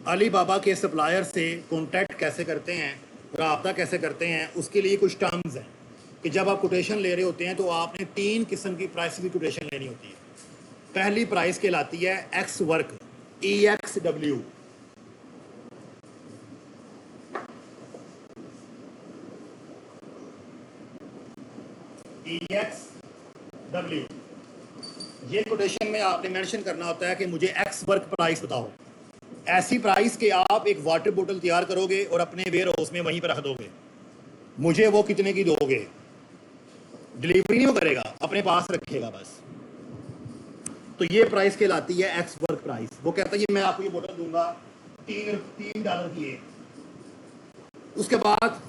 अली बाबा के सप्लायर से कॉन्टैक्ट कैसे करते हैं, रब्ता कैसे करते हैं, उसके लिए कुछ टर्म्स हैं कि जब आप कोटेशन ले रहे होते हैं तो आपने 3 किस्म की प्राइस की कोटेशन लेनी होती है। पहली प्राइस कहलाती है एक्स वर्क, EXW। EXW ये कोटेशन में आपने मेंशन करना होता है कि मुझे एक्स वर्क प्राइस बताओ। ऐसी प्राइस के आप एक वाटर बोतल तैयार करोगे और अपने वेयर हाउस में वहीं पर रख दोगे, मुझे वो कितने की दोगे? डिलीवरी नहीं वो करेगा, अपने पास रखेगा बस। तो ये प्राइस कहलाती है एक्स वर्क प्राइस। वो कहता है कि मैं आपको ये बोतल दूंगा $3 की एक। उसके बाद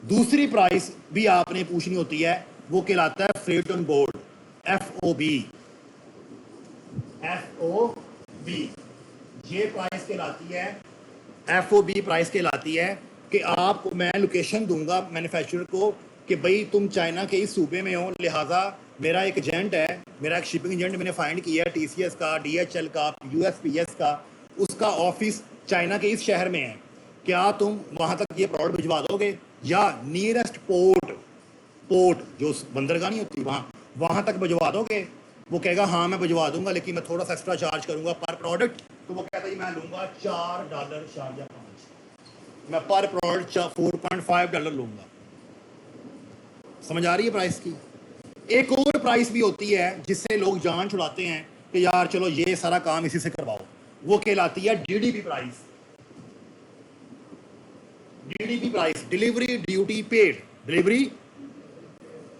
दूसरी प्राइस भी आपने पूछनी होती है, वो कहलाता है फ्रेट ऑन बोर्ड, FOB। ये प्राइस कहलाती है, FOB प्राइस कहलाती है कि आपको मैं लोकेशन दूंगा मैन्युफैक्चरर को कि भाई तुम चाइना के इस सूबे में हो, लिहाजा मेरा एक एजेंट है, मेरा एक शिपिंग एजेंट मैंने फाइंड किया है TCS का, DHL का, USPS का, उसका ऑफिस चाइना के इस शहर में है, क्या तुम वहाँ तक ये प्रोडक्ट भिजवा दोगे? या नियरेस्ट पोर्ट जो बंदरगाह नहीं होती वहाँ तक भिजवा दोगे? वो कहेगा हाँ मैं भिजवा दूंगा, लेकिन मैं थोड़ा सा एक्स्ट्रा चार्ज करूंगा पर प्रोडक्ट। तो वो कहता है मैं लूंगा $4 शारजा 5, मैं पर प्रोडक्ट $4.5 लूंगा। समझ आ रही है प्राइस की? एक और प्राइस भी होती है जिससे लोग जान छुड़ाते हैं कि यार चलो ये सारा काम इसी से करवाओ, वो कहलाती है DDP price. DDP price, delivery duty paid. Delivery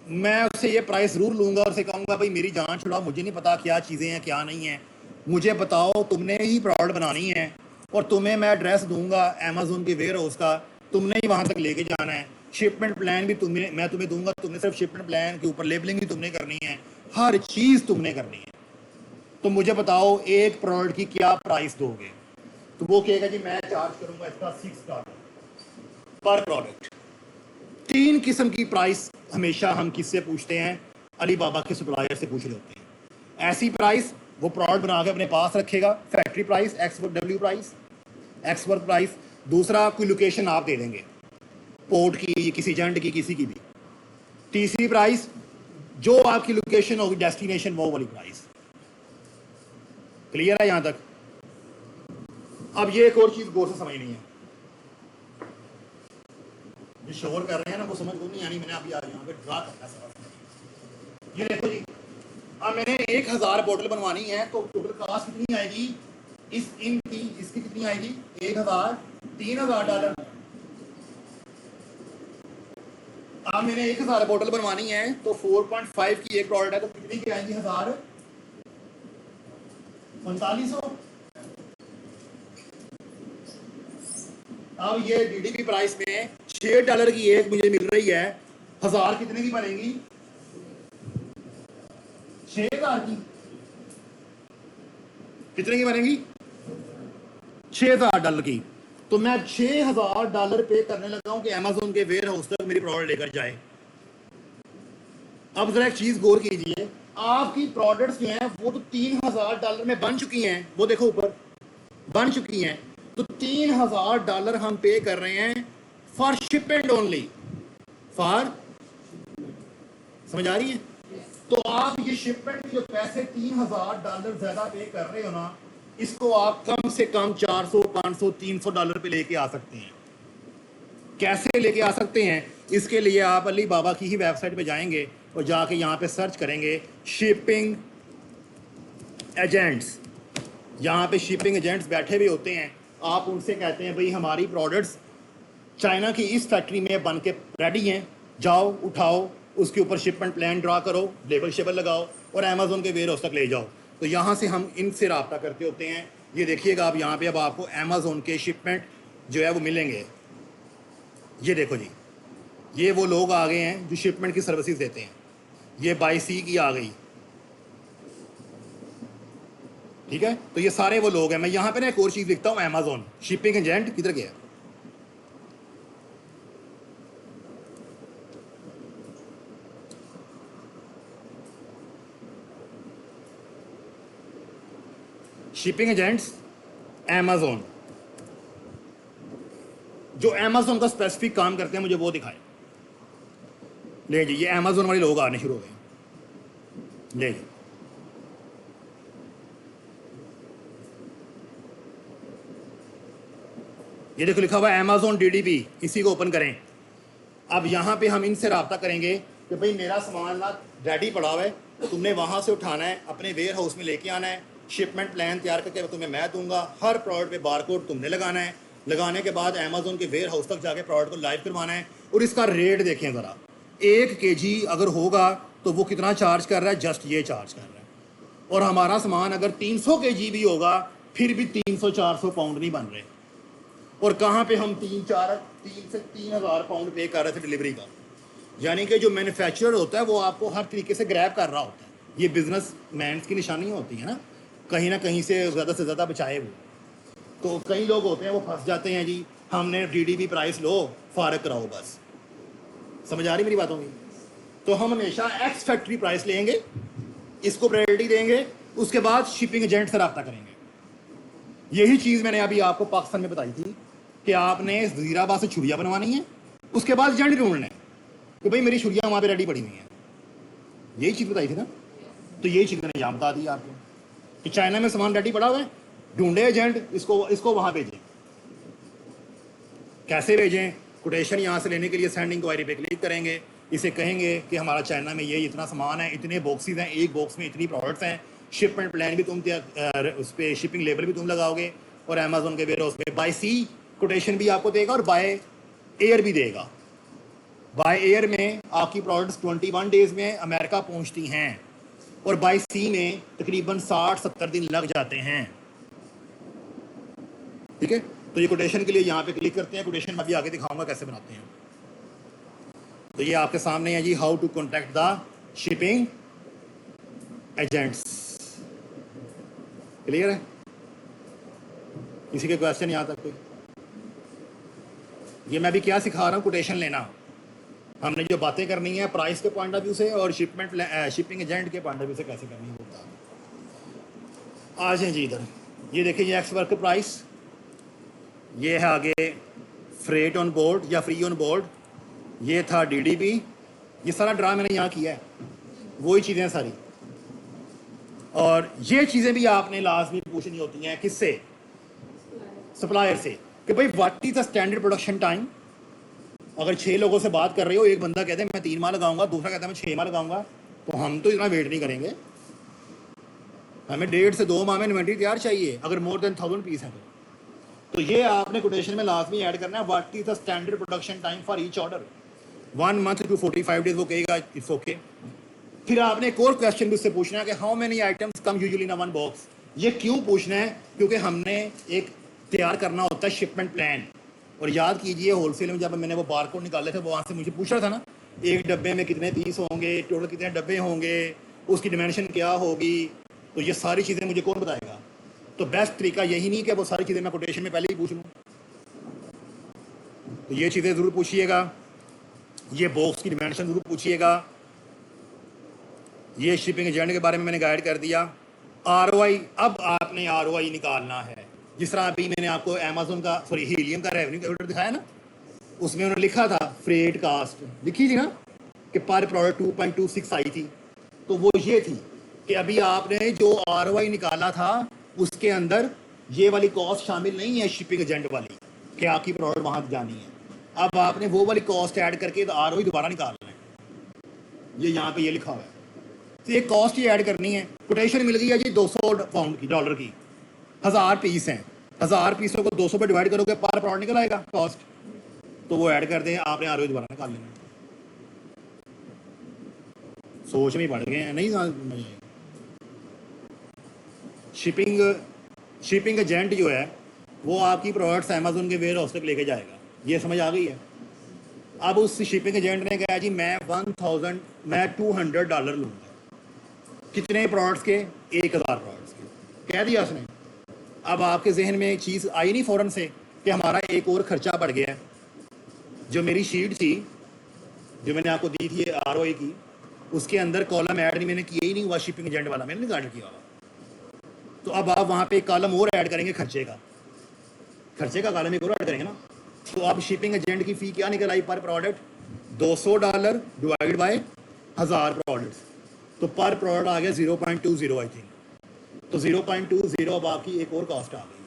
मैं उससे ये प्राइस जरूर लूंगा और उसे कहूंगा भाई मेरी जान छुड़ाओ, मुझे नहीं पता क्या चीज़ें हैं क्या नहीं है, मुझे बताओ, तुमने ही प्रोडक्ट बनानी है और तुम्हें मैं एड्रेस दूंगा अमेजोन के वेयर हाउस का, तुमने ही वहाँ तक लेके जाना है। शिपमेंट प्लान भी मैं तुम्हें दूंगा, तुमने सिर्फ शिपमेंट प्लान के ऊपर लेबलिंग भी तुमने करनी है, हर चीज़ तुमने करनी है। तो मुझे बताओ एक प्रोडक्ट की क्या प्राइस दोगे? तो वो कहेगा जी मैं चार्ज करूंगा इसका $6 पर प्रोडक्ट। 3 किस्म की प्राइस हमेशा हम किससे पूछते हैं? अली बाबा के सप्लायर से पूछ रहे होते हैं। ऐसी प्राइस वो प्रोडक्ट बना के अपने पास रखेगा, factory price, XW price, x work price. दूसरा कोई लोकेशन आप दे देंगे, पोर्ट की, किसी एजेंट की, किसी की भी। तीसरी प्राइस जो आपकी लोकेशन होगी, डेस्टिनेशन, वो वाली प्राइस। क्लियर है यहां तक? अब ये एक और चीज गौर से समझनी है, जो शोर कर रहे हैं ना वो समझ को नहीं आनी, मैंने अभी आज यहाँ पे ड्रा करना है। ये देखो जी, अब मैंने 1000 बोतल बनवानी है तो टोटल कॉस्ट कितनी आएगी? इसकी कितनी आएगी? 1000, $3000। अब मैंने 1000 बोतल बनवानी है तो 4.5 की एक प्रोडक्ट है तो कितनी की आएगी? 4500। अब ये DDP प्राइस में $6 की एक मुझे मिल रही है, 1000 कितने की बनेगी? 6000 की। कितने की बनेगी? $6000 की। तो मैं $6000 पे करने लगा हूं कि अमेजोन के वेयर हाउस तक मेरी प्रोडक्ट लेकर जाए। अब जरा एक चीज गौर कीजिए, आपकी प्रोडक्ट्स जो हैं वो तो $3000 में बन चुकी हैं, वो देखो ऊपर बन चुकी हैं। तो $3000 हम पे कर रहे हैं फॉर शिपमेंट ओनली, फॉर, समझ आ रही है? तो आप ये शिपमेंट के जो पैसे $3000 ज्यादा पे कर रहे हो ना, इसको आप कम से कम $400, $500, $300 पे लेके आ सकते हैं। कैसे लेके आ सकते हैं? इसके लिए आप अली बाबा की ही वेबसाइट पे जाएंगे और जाके यहाँ पे सर्च करेंगे शिपिंग एजेंट्स। यहाँ पे शिपिंग एजेंट्स बैठे हुए होते हैं, आप उनसे कहते हैं भाई हमारी प्रोडक्ट्स चाइना की इस फैक्ट्री में बन के रेडी हैं, जाओ उठाओ, उसके ऊपर शिपमेंट प्लान ड्रा करो, लेबल शेबल लगाओ और अमेजोन के वेयर हाउस तक ले जाओ। तो यहाँ से हम इनसे रब्ता करते होते हैं। ये देखिएगा आप यहाँ पे, अब आपको अमेजोन के शिपमेंट जो है वो मिलेंगे। ये देखो जी, ये वो लोग आ गए हैं जो शिपमेंट की सर्विसेज देते हैं। ये बाई सी की आ गई, ठीक है? तो ये सारे वो लोग हैं। मैं यहाँ पे ना एक और चीज़ लिखता हूँ, अमेजोन शिपिंग एजेंट किधर गया? शिपिंग एजेंट्स अमेजोन, जो अमेजोन का स्पेसिफिक काम करते हैं मुझे वो दिखाए। ले जी, ये अमेजोन वाले लोग आने शुरू हो गए। ले जी, ये देखो लिखा हुआ है अमेजोन डीडीपी, इसी को ओपन करें। अब यहाँ पे हम इनसे रब्ता करेंगे कि भाई मेरा सामान ना रेडी पड़ा हुआ है, तुमने वहाँ से उठाना है, अपने वेयर हाउस में लेके आना है, शिपमेंट प्लान तैयार करके तुम्हें मैं दूंगा, हर प्रोडक्ट पे बारकोड तुमने लगाना है, लगाने के बाद अमेजोन के वेयर हाउस तक जाके प्रोडक्ट को लाइव करवाना है। और इसका रेट देखें ज़रा, 1 kg अगर होगा तो वो कितना चार्ज कर रहा है, जस्ट ये चार्ज कर रहा है। और हमारा सामान अगर 300 kg भी होगा फिर भी 300-400 पाउंड नहीं बन रहे। और कहाँ पे हम 3 से 3,000 पाउंड पे कर रहे थे डिलीवरी का। यानी कि जो मैन्युफैक्चरर होता है वो आपको हर तरीके से ग्रैब कर रहा होता है। ये बिजनेस मैन की निशानी होती है ना कहीं से ज़्यादा बचाए वो। तो कई लोग होते हैं वो फंस जाते हैं जी, हमने डीडीपी प्राइस लो, फारग कराओ बस। समझ आ रही मेरी बातों की? तो हम हमेशा एक्स फैक्ट्री प्राइस लेंगे, इसको प्रायोरिटी देंगे, उसके बाद शिपिंग एजेंट से रब्ता करेंगे। यही चीज़ मैंने अभी आपको पाकिस्तान में बताई थी कि आपने वज़ीराबाद से छुरियाँ बनवानी है, उसके बाद एजेंट ढूंढना है कि भाई मेरी छुरियाँ वहाँ पे रेडी पड़ी हुई हैं। यही चीज़ बताई थी ना। तो यही चीज़ मैंने यहाँ बता दी आपको कि चाइना में सामान रेडी पड़ा हुआ है, ढूंढे एजेंट, इसको वहाँ भेजें। कैसे भेजें? कोटेशन यहाँ से लेने के लिए सेंड इंक्वायरी पे क्लिक करेंगे, इसे कहेंगे कि हमारा चाइना में ये इतना सामान है, इतने बॉक्सेस हैं, एक बॉक्स में इतनी प्रोडक्ट्स हैं, शिपमेंट प्लान भी तुम उस पर शिपिंग लेबर भी तुम लगाओगे, और अमेजोन के वेयर हाउस में बाय सी कोटेशन भी आपको देगा और बाय एयर भी देगा। बाय एयर में आपकी प्रोडक्ट्स 21 डेज़ में अमेरिका पहुंचती हैं और बाय सी में तकरीबन 60-70 दिन लग जाते हैं। ठीक है, तो ये कोटेशन के लिए यहाँ पे क्लिक करते हैं। कोटेशन मैं भी आगे दिखाऊंगा कैसे बनाते हैं। तो ये आपके सामने है जी, how to contact the shipping agents. Clear है? किसी के क्वेश्चन यहाँ तक कोई? ये मैं भी क्या सिखा रहा हूँ, कोटेशन लेना। हमने जो बातें करनी है प्राइस के पॉइंट ऑफ व्यू से और शिपिंग एजेंट के पॉइंट ऑफ व्यू से कैसे करनी है होता है। आ जाए जी इधर, ये देखिए ये एक्स वर्क प्राइस, ये है आगे फ्रेट ऑन बोर्ड या फ्री ऑन बोर्ड, ये था डीडीपी। ये सारा ड्रा मैंने यहाँ किया है, वही चीज़ें सारी। और ये चीज़ें भी आपने लाजमी पूछनी होती हैं किससे? सप्लायर से, कि भाई what is the standard production time. अगर 6 लोगों से बात कर रहे हो, एक बंदा कहते हैं मैं 3 माह लगाऊंगा, दूसरा कहता है मैं 6 माह लगाऊंगा, तो हम तो इतना वेट नहीं करेंगे। हमें 1.5 से 2 माह में इन्वेंट्री तैयार चाहिए अगर मोर देन 1000 पीस है तो ये आपने कोटेशन में लाजमी ऐड करना है, what is the standard production time for each order. 1 month to 45 days वो कहेगा, इट्स ओके। फिर आपने एक और क्वेश्चन भी उससे पूछना है कि how many items come usually in one box. ये क्यों पूछना है? क्योंकि हमने एक तैयार करना होता है शिपमेंट प्लान। और याद कीजिए होलसेल में जब मैंने वो बारकोड निकाले थे, वो वहाँ से मुझे पूछ रहा था ना, एक डब्बे में कितने पीस होंगे, टोटल कितने डब्बे होंगे, उसकी डिमेंशन क्या होगी। तो ये सारी चीज़ें मुझे कौन बताएगा? तो बेस्ट तरीका यही नहीं कि वो सारी चीज़ें मैं कोटेशन में पहले ही पूछ लूँ। तो ये चीज़ें ज़रूर पूछिएगा, ये बॉक्स की डिमेंशन ज़रूर पूछिएगा। ये शिपिंग एजेंट के बारे में मैंने गाइड कर दिया। ROI, अब आपने ROI निकालना है। जिस तरह अभी मैंने आपको अमेजोन का हीलियम का रेवेन्यू कैलकुलेटर दिखाया ना, उसमें उन्होंने लिखा था फ्रेट कास्ट लिखी थी ना कि पर प्रोडक्ट 2.26 आई थी। तो वो ये थी कि अभी आपने जो ROI निकाला था उसके अंदर ये वाली कॉस्ट शामिल नहीं है, शिपिंग एजेंट वाली, कि आपकी प्रोडक्ट वहाँ जानी है। अब आपने वो वाली कॉस्ट ऐड करके तो ROI दोबारा निकालना है। ये यहाँ पे ये लिखा हुआ है, तो ये कॉस्ट ही ऐड करनी है। कोटेशन मिल गई है जी 200 पाउंड की, डॉलर की, 1000 पीस हैं। 1000 पीसों को 200 पे डिवाइड करोगे, पर प्रोडक्ट निकल आएगा कॉस्ट, तो वो ऐड कर दें। आपने ROI दोबारा निकाल लेना। सोच में पड़ गए हैं नहीं? शिपिंग एजेंट जो है वो आपकी प्रोडक्ट्स अमेजोन के वेयर हाउस तक लेके जाएगा। ये समझ आ गई है? अब उस शिपिंग एजेंट ने कहा जी मैं 200 डॉलर लूँगा। कितने प्रोडक्ट्स के? 1000 प्रोडक्ट्स के, कह दिया उसने। अब आपके जहन में एक चीज़ आई नहीं फ़ौरन से कि हमारा एक और ख़र्चा बढ़ गया है। जो मेरी शीट थी जो मैंने आपको दी थी ROI की, उसके अंदर कॉलम ऐड नहीं मैंने किया ही नहीं हुआ, शिपिंग एजेंट वाला मैंने नहीं ऐड किया हुआ। तो अब आप वहाँ पे एक कॉलम और ऐड करेंगे खर्चे का कॉलम एक और ऐड करेंगे ना। तो अब शिपिंग एजेंट की फ़ी क्या निकल आई पर प्रोडक्ट? $200 डिवाइड बाय 1000 प्रोडक्ट्स, तो पर प्रोडक्ट आ गया 0.20 आई थिंक। तो 0.20 अब आपकी एक और कॉस्ट आ गई।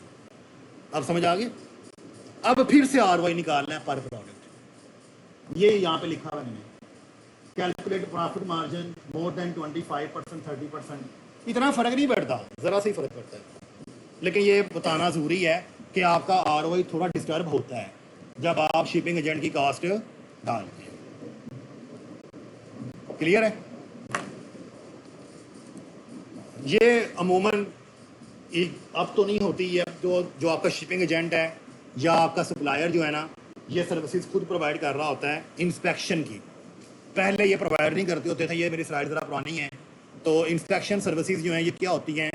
अब समझ आ गई? अब फिर से ROI निकालना है पर प्रोडक्ट। ये यहाँ पे लिखा हुआ है मैंने, calculate profit margin more than 25%, 30%। इतना फ़र्क नहीं पड़ता, ज़रा सा ही फ़र्क पड़ता है, लेकिन ये बताना ज़रूरी है कि आपका ROI थोड़ा डिस्टर्ब होता है जब आप शिपिंग एजेंट की कॉस्ट डालते हैं। क्लियर है? ये अमूमन अब तो नहीं होती है, तो जो आपका शिपिंग एजेंट है या आपका सप्लायर जो है ना, ये सर्विसेज खुद प्रोवाइड कर रहा होता है इंस्पेक्शन की। पहले ये प्रोवाइड नहीं करते होते थे, ये मेरी स्लाइड ज़रा पुरानी है। तो इंस्पेक्शन सर्विसेज जो हैं ये क्या होती हैं?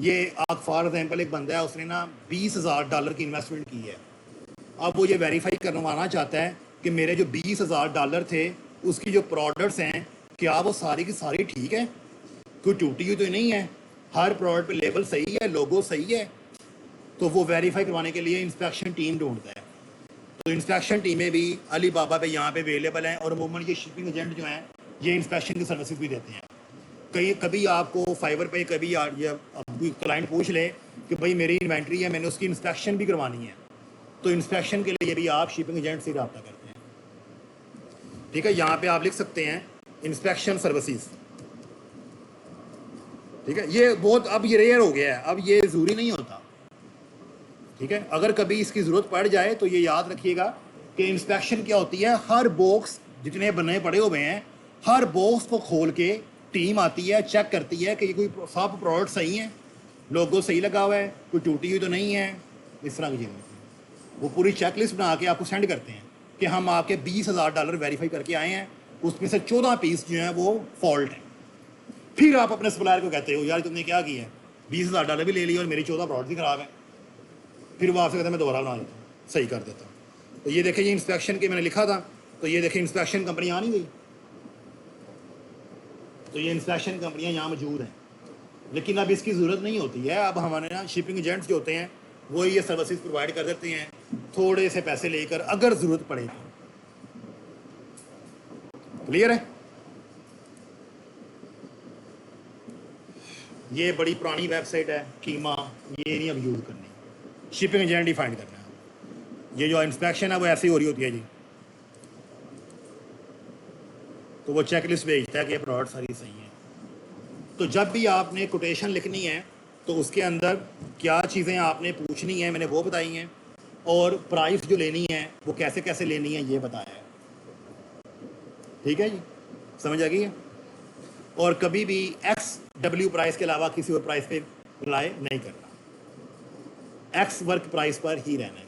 ये आप फॉर एग्जांपल एक बंदा है, उसने ना $20,000 की इन्वेस्टमेंट की है। अब वो ये वेरीफाई करवाना चाहता है कि मेरे जो $20,000 थे उसकी जो प्रोडक्ट्स हैं क्या वो सारी की सारी ठीक है, कोई टूटी हुई तो नहीं है, हर प्रोडक्ट पे लेबल सही है, लोगो सही है। तो वो वेरीफाई करवाने के लिए इंस्पेक्शन टीम ढूंढता है। तो इंस्पेक्शन टीमें भी अली बाबा पे यहाँ पे अवेलेबल हैं, और अमूमन ये शिपिंग एजेंट जो हैं ये इंस्पेक्शन की सर्विसेज भी देते हैं। कभी आपको फाइवर पे कभी क्लाइंट पूछ ले कि भाई मेरी इन्वेंट्री है, मैंने उसकी इंस्पेक्शन भी करवानी है, तो इंस्पेक्शन के लिए भी आप शिपिंग एजेंट से रब्ता करते हैं। ठीक है, यहाँ पे आप लिख सकते हैं इंस्पेक्शन सर्विसेज। ठीक है, ये बहुत अब ये रेयर हो गया है, अब ये ज़रूरी नहीं होता। ठीक है, अगर कभी इसकी ज़रूरत पड़ जाए तो ये याद रखिएगा कि इंस्पेक्शन क्या होती है, हर बॉक्स जितने बने पड़े हुए हैं, हर बॉक्स को खोल के टीम आती है, चेक करती है कि ये कोई सब प्रोडक्ट सही हैं, लोगो सही लगा हुआ है, कोई टूटी हुई तो नहीं है, इस तरह की चीज़ें। वो पूरी चेकलिस्ट बना के आपको सेंड करते हैं कि हम आपके $20,000 वेरीफाई करके आए हैं, उसमें से 14 पीस जो हैं वो फॉल्ट हैं। फिर आप अपने सप्लायर को कहते हो यार तुमने क्या किया है, $20,000 भी ले लिया और मेरी 14 प्रोडक्ट ही ख़राब है। फिर वो आपसे कहते हैं मैं दोबारा बना देता हूँ, सही कर देता हूँ। तो ये देखें, ये इंस्पेक्शन के मैंने लिखा था, तो ये देखें इंस्पेक्शन कंपनी आ नहीं गई। तो ये इंस्पेक्शन कंपनियाँ यहाँ मौजूद हैं, लेकिन अब इसकी ज़रूरत नहीं होती है। अब हमारे यहाँ शिपिंग एजेंट्स जो होते हैं वो ये सर्विसेज प्रोवाइड कर देते हैं थोड़े से पैसे लेकर, अगर ज़रूरत पड़े तो। क्लियर है? ये बड़ी पुरानी वेबसाइट है कीमा, ये नहीं अब यूज़ करनी, शिपिंग एजेंट ही फाइंड करना है। ये जो इंस्पेक्शन है वो ऐसी हो रही होती है जी, तो वो चेकलिस्ट भेजता है कि ये प्रोडक्ट सारी सही है। तो जब भी आपने कोटेशन लिखनी है तो उसके अंदर क्या चीज़ें आपने पूछनी है मैंने वो बताई हैं, और प्राइस जो लेनी है वो कैसे कैसे लेनी है ये बताया है। ठीक है जी, समझ आ गई है? और कभी भी XW प्राइस के अलावा किसी और प्राइस पे रिलाय नहीं करना, X वर्क प्राइस पर ही रहना है।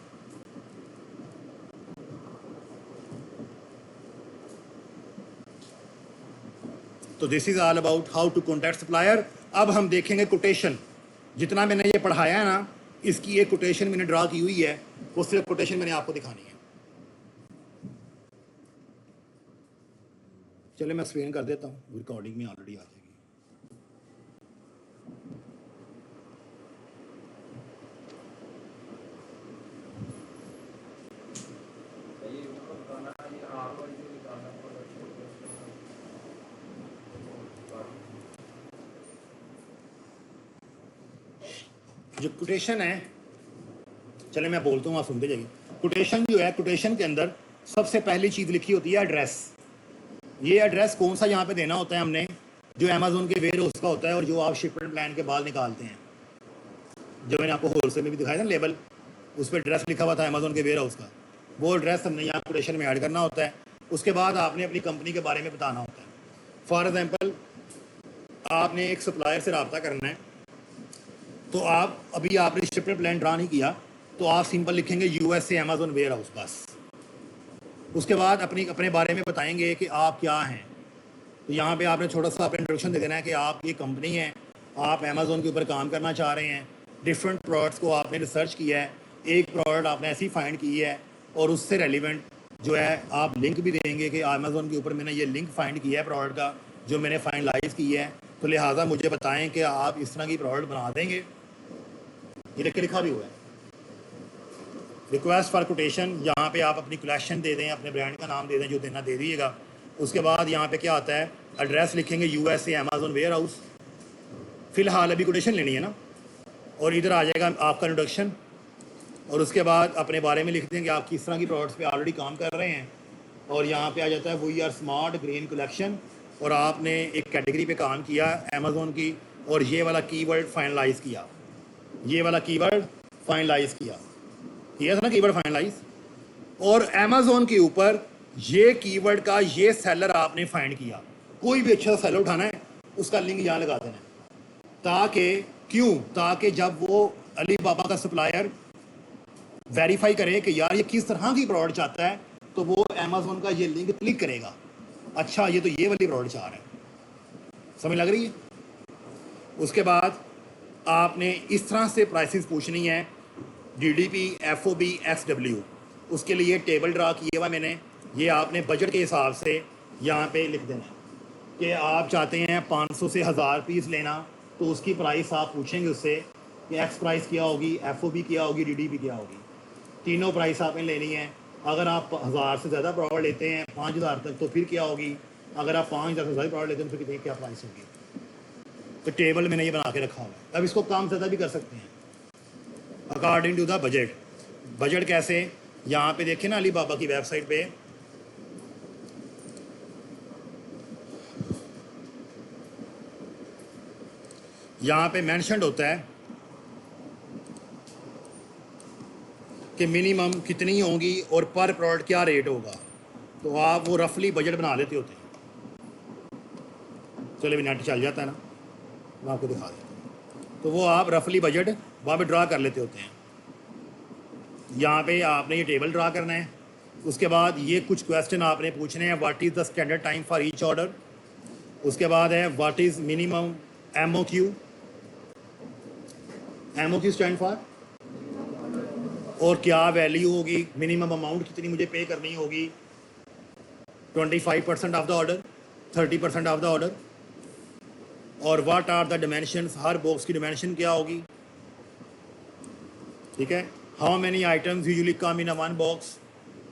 तो this is all about how to contact supplier. अब हम देखेंगे कोटेशन। जितना मैंने ये पढ़ाया है ना, इसकी एक कोटेशन मैंने ड्रा की हुई है, वो सिर्फ कोटेशन मैंने आपको दिखानी है। चलिए मैं एक्सप्लेन कर देता हूँ, रिकॉर्डिंग में ऑलरेडी आ जाएगी। जो कोटेशन है, चले मैं बोलता हूँ आप सुनते जाइए। कोटेशन जो है, कोटेशन के अंदर सबसे पहली चीज़ लिखी होती है एड्रेस। ये एड्रेस कौन सा यहाँ पे देना होता है हमने, जो अमेज़ोन के वेयर हाउस का होता है और जो आप शिपमेंट प्लान के बाद निकालते हैं। जो मैंने आपको होलसेल में भी दिखाया था लेबल, उस पर एड्रेस लिखा हुआ था अमेज़ोन के वेयर हाउस का, वो एड्रेस हमने यहाँ कोटेशन में ऐड करना होता है। उसके बाद आपने अपनी कंपनी के बारे में बताना होता है। फॉर एग्जाम्पल आपने एक सप्लायर से रब्ता करना है, तो आप अभी आपने शिपमेंट प्लान ड्रा नहीं किया, तो आप सिंपल लिखेंगे USA अमेज़ोन वेयर हाउस बस। उसके बाद अपने बारे में बताएंगे कि आप क्या हैं। तो यहाँ पे आपने छोटा सा अपना इंट्रोडक्शन दे देना है कि आप ये कंपनी है, आप अमेज़ोन के ऊपर काम करना चाह रहे हैं, डिफरेंट प्रोडक्ट्स को आपने रिसर्च किया है, एक प्रोडक्ट आपने ऐसी फाइंड की है और उससे रेलिवेंट जो है आप लिंक भी देंगे कि अमेज़ोन के ऊपर मैंने ये लिंक फाइंड किया है प्रोडक्ट का, जो मैंने फाइनलाइज की है, तो लिहाजा मुझे बताएं कि आप इस तरह की प्रोडक्ट बना देंगे। ये लिखा भी हुआ है। रिक्वेस्ट फॉर कोटेशन, यहाँ पे आप अपनी कलेक्शन दे दें, अपने ब्रांड का नाम दे दें, जो देना दे दीजिएगा। उसके बाद यहाँ पे क्या आता है, एड्रेस लिखेंगे USA अमेजोन वेयर हाउस। फ़िलहाल अभी कोटेशन लेनी है ना, और इधर आ जाएगा आपका इंट्रोडक्शन, और उसके बाद अपने बारे में लिख देंगे आप किस तरह की प्रोडक्ट्स पे ऑलरेडी काम कर रहे हैं। और यहाँ पे आ जाता है we are smart green collection, और आपने एक कैटेगरी पे काम किया अमेज़ोन की, और ये वाला कीवर्ड फाइनलाइज़ किया, ये वाला कीवर्ड फाइनलाइज़ किया था ना, कीवर्ड फाइनलाइज। और अमेज़ोन के ऊपर ये कीवर्ड का ये सेलर आपने फाइंड किया। कोई भी अच्छा सेलर उठाना है, उसका लिंक यहाँ लगा देना है, ताकि जब वो अली बाबा का सप्लायर वेरीफाई करे कि यार ये किस तरह की प्रोडक्ट चाहता है, तो वो अमेज़ोन का ये लिंक क्लिक करेगा, अच्छा ये तो ये वाली प्रोडक्ट चाह रहा है। समझ लग रही है? उसके बाद आपने इस तरह से प्राइसेस पूछनी है, DDP, FOB, XW। उसके लिए टेबल ड्रा किया हुआ मैंने, ये आपने बजट के हिसाब से यहाँ पे लिख देना है कि आप चाहते हैं 500 से 1000 पीस लेना, तो उसकी प्राइस आप पूछेंगे उससे कि X प्राइस क्या होगी, FOB क्या होगी, DDP क्या होगी। तीनों प्राइस आपने लेनी है। अगर आप 1000 से ज़्यादा प्रोडक्ट लेते हैं 5000 तक, तो फिर क्या होगी। अगर आप 5000 से ज़्यादा प्रोडक्ट लेते हैं तो फिर क्या प्राइस होगी। तो टेबल मैंने ये बना के रखा हुआ है। अब इसको कम ज़्यादा भी कर सकते हैं according to the budget. Budget कैसे, यहाँ पे देखें ना अली बाबा की वेबसाइट पे, यहाँ पे मेंशन्ड होता है कि मिनिमम कितनी होगी और पर प्रोडक्ट क्या रेट होगा, तो आप वो रफली बजट बना लेते होते हैं। चलो भी नेट चल जाता है ना, मैं आपको दिखा देता हूँ। तो वो आप रफली बजट वहाँ पे ड्रा कर लेते होते हैं। यहाँ पे आपने ये टेबल ड्रा करना है। उसके बाद ये कुछ क्वेश्चन आपने पूछने हैं, what is the standard time for each order. उसके बाद है what is minimum MOQ। MOQ stand for, और क्या वैल्यू होगी, मिनिमम अमाउंट कितनी मुझे पे करनी होगी, 25% off the order, 30% off the order, और व्हाट आर द डिमेंशंस, हर बॉक्स की डिमेंशन क्या होगी, ठीक है। How many items usually come in a one box.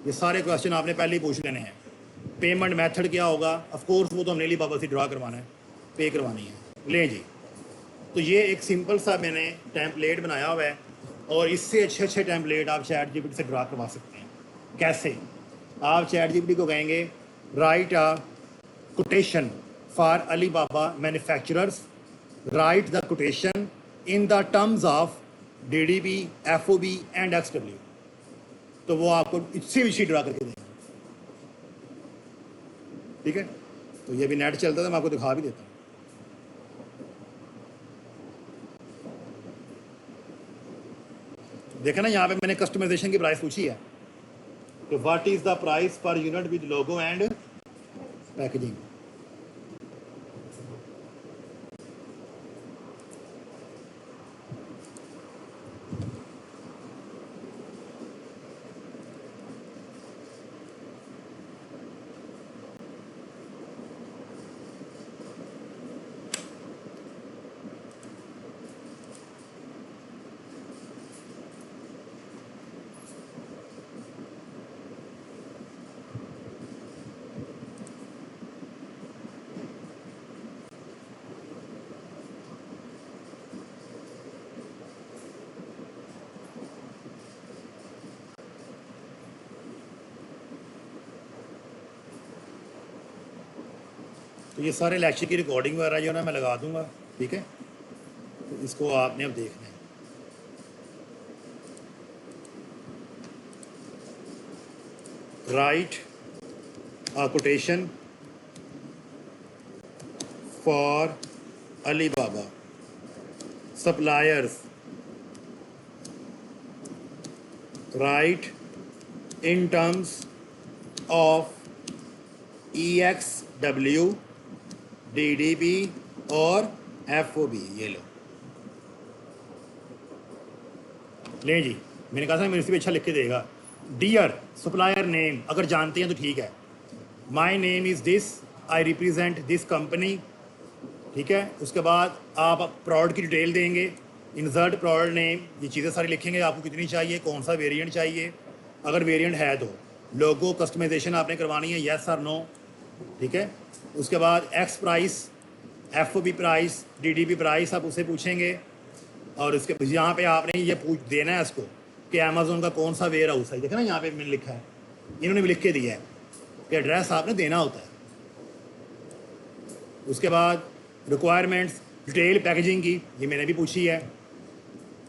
ये सारे क्वेश्चन आपने पहले ही पूछ लेने हैं। पेमेंट मेथड क्या होगा, ऑफ कोर्स वो तो हमने अली बाबा से ड्रा करवाना है, पे करवानी है। ले जी, तो ये एक सिंपल सा मैंने टेम्पलेट बनाया हुआ है, और इससे अच्छे टेम्पलेट आप ChatGPT से ड्रा करवा सकते हैं। कैसे, आप ChatGPT को कहेंगे right a quotation for Ali Baba manufacturers, right the quotation in the terms of DDP, FOB and XW। तो वो आपको इससे भी ड्रा करके देंगे, ठीक है। तो ये भी नेट चलता था, मैं आपको दिखा भी देता हूँ। देखा ना, यहाँ पे मैंने कस्टमाइजेशन की प्राइस पूछी है कि what is the price per unit with logo and packaging. तो ये सारे लेक्चर की रिकॉर्डिंग वगैरह जो है ना मैं लगा दूंगा, ठीक है। तो इसको आपने अब देखना है। Right a quotation for Ali Baba suppliers, right in terms of EXW, DDP और FOB। ये लो, ले जी, मैंने कहा था मेरे से भी अच्छा लिख के देगा। डियर सप्लायर नेम, अगर जानते हैं तो ठीक है। My name is this, I represent this company, ठीक है। उसके बाद आप प्रोडक्ट की डिटेल देंगे, इंसर्ट प्रोडक्ट नेम, ये चीज़ें सारी लिखेंगे आपको कितनी चाहिए, कौन सा वेरिएंट चाहिए, अगर वेरिएंट है तो लोगो कस्टमाइजेशन आपने करवानी है, येस और नो, ठीक है। उसके बाद x price, FOB price, DDP price आप उसे पूछेंगे। और इसके यहाँ पे आपने ये पूछ देना है इसको कि अमेज़ोन का कौन सा वेयर हाउस है। देखा ना यहाँ पे मैंने लिखा है, इन्होंने भी लिख के दिया है कि एड्रेस आपने देना होता है। उसके बाद रिक्वायरमेंट्स, डिटेल पैकेजिंग की, ये मैंने भी पूछी है,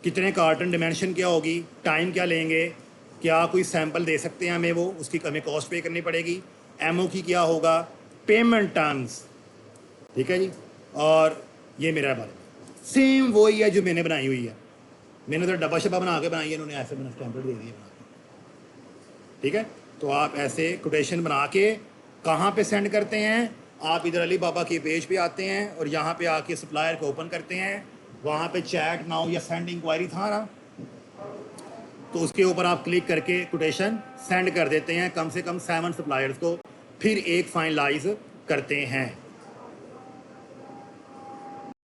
कितने कार्टन, डिमेंशन क्या होगी, टाइम क्या लेंगे, क्या कोई सैंपल दे सकते हैं हमें, वो उसकी हमें कॉस्ट पे करनी पड़ेगी, MO की क्या होगा, पेमेंट टर्म्स, ठीक है जी। और ये मेरा बारे में सेम वही है जो मैंने बनाई हुई है। मैंने तो डब्बा शब्बा बना के बनाई है, इन्होंने ऐसे मैंने टेम्पलेट दे दिए बना के, ठीक है। तो आप ऐसे कोटेशन बना के कहाँ पे सेंड करते हैं, आप इधर अली बाबा के पेज पे आते हैं और यहाँ पे आके सप्लायर को ओपन करते हैं, वहाँ पे चैट नाउ या सेंड इंक्वायरी था ना, तो उसके ऊपर आप क्लिक करके कोटेशन सेंड कर देते हैं कम से कम 7 सप्लायर्स को, फिर एक फाइनलाइज करते हैं।